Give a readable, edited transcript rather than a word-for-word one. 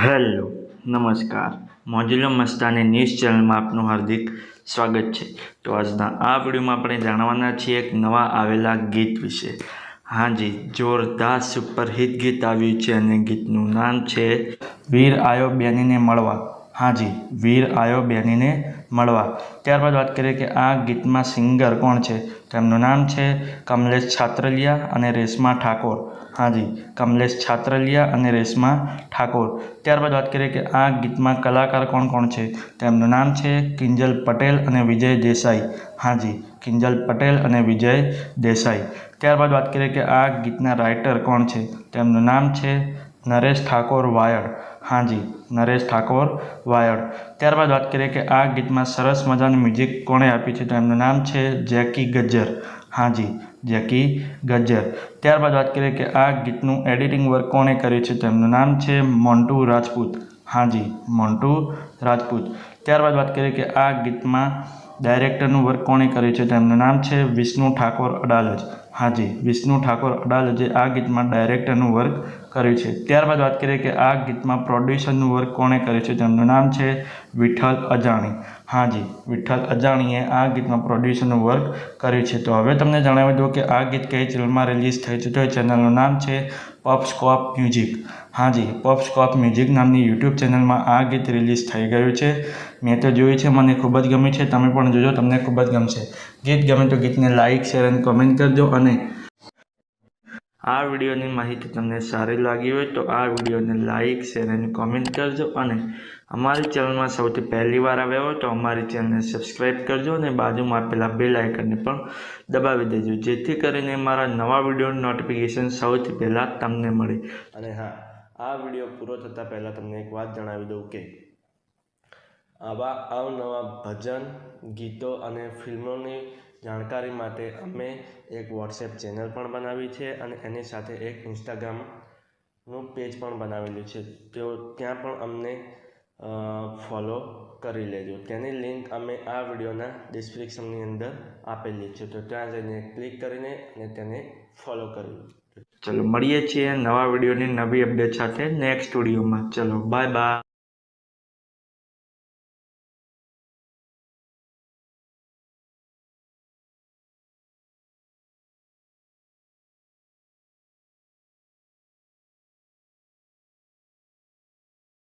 Hello નમસ્કાર મોજુલો Mastani news ચેનલમાં આપનું હાર્દિક સ્વાગત છે। તો આજના આ વિડીયોમાં આપણે જાણવાના છીએ એક નવા આવેલા ગીત વિશે। હાજી, જોરદાર સુપરહિટ ગીત આવ્યું છે અને ગીતનું નામ છે વીર આયો બેનીને મળવા। હાજી, વીર આયો બેનીને મળવા। ત્યારબાદ વાત કરીએ કે આ ગીતમાં સિંગર કોણ છે, તેમનું નામ છે કમલેશ છાત્રલિયા અને રેશમા ઠાકોર। હાજી, કમલેશ છાત્રલિયા અને રેશમા ઠાકોર। ત્યારબાદ વાત કરીએ કે આ ગીતમાં કલાકાર કોણ કોણ છે, તેમનું નામ છે કિંજલ પટેલ અને વિજય દેસાઈ। હાજી, કિંજલ પટેલ અને વિજય દેસાઈ। ત્યારબાદ વાત કરીએ કે આ ગીતના રાઇટર કોણ છે, તેમનું નામ છે નરેશ ઠાકોર વાયડ। હાજી, નરેશ ઠાકોર વાયડ। ત્યારબાદ વાત કરીએ કે આ ગીતમાં સરસ મજાનું મ્યુઝિક કોણે આપ્યું છે, તો એમનું નામ છે જેકી ગજ્જર। હાજી, જેકી ગજ્જર। ત્યારબાદ વાત કરીએ કે આ ગીતનું એડિટિંગ વર્ક કોણે કર્યું છે, તેમનું નામ છે મોન્ટુ રાજપૂત। હાજી, મોન્ટુ રાજપૂત। ત્યારબાદ વાત કરીએ કે આ ગીતમાં ડાયરેક્ટરનું વર્ક કોણે કર્યું છે, તેમનું નામ છે વિષ્ણુ ઠાકોર અડાલજ। હાજી, વિષ્ણુ ઠાકોર અડાલજે આ ગીતમાં ડાયરેક્ટરનું વર્ક કર્યું છે। ત્યારબાદ વાત કરીએ કે આ ગીતમાં પ્રોડ્યુસરનું વર્ક કોણે કર્યું છે, તેમનું નામ છે વિઠ્ઠલ અજાણી। હાજી, વિઠ્ઠલ અજાણીએ આ ગીતમાં પ્રોડ્યુસરનું વર્ક કર્યું છે। તો હવે તમને જણાવી દઉં કે આ ગીત કઈ ચેનલમાં રિલીઝ થઈ છે, તો એ ચેનલનું નામ છે પોપસ્કોપ મ્યુઝિક। હાજી, પોપસ્કોપ મ્યુઝિક નામની યુટ્યુબ ચેનલમાં આ ગીત રિલીઝ થઈ ગયું છે। મેં તો જોયું છે, મને ખૂબ જ ગમ્યું છે, તમે પણ જોજો, તમને ખૂબ જ ગમશે। ગીત ગમે તો ગીતને લાઇક, શેર અને કોમેન્ટ કરજો અને આ વિડીયોની માહિતી તમને સારી લાગી હોય તો આ વિડીયોને લાઇક, શેર અને કોમેન્ટ કરજો અને અમારી ચેનલમાં સૌથી પહેલી વાર આવ્યા હોય તો અમારી ચેનલને સબસ્ક્રાઈબ કરજો અને બાજુમાં આપેલા બેલ આઇકનને પણ દબાવી દેજો, જેથી કરીને મારા નવા વિડીયોની નોટિફિકેશન સૌથી પહેલાં તમને મળે। અને હા, આ વિડીયો પૂરો થતાં પહેલાં તમને એક વાત જણાવી દઉં કે આવા અવનવા ભજન, ગીતો અને ફિલ્મોની જાણકારી માટે અમે એક વોટ્સએપ ચેનલ પણ બનાવી છે અને એની સાથે એક ઇન્સ્ટાગ્રામનું પેજ પણ બનાવેલું છે, તો ત્યાં પણ અમને ફોલો કરી લેજો। તેની લિંક અમે આ વિડીયોના ડિસ્ક્રિપ્શનની અંદર આપેલી છે, તો ત્યાં જઈને ક્લિક કરીને અને તેને ફોલો કરી લો। ચલો મળીએ છીએ નવા વિડીયોની નવી અપડેટ સાથે નેક્સ્ટ વિડીયોમાં। ચલો બાય બાય।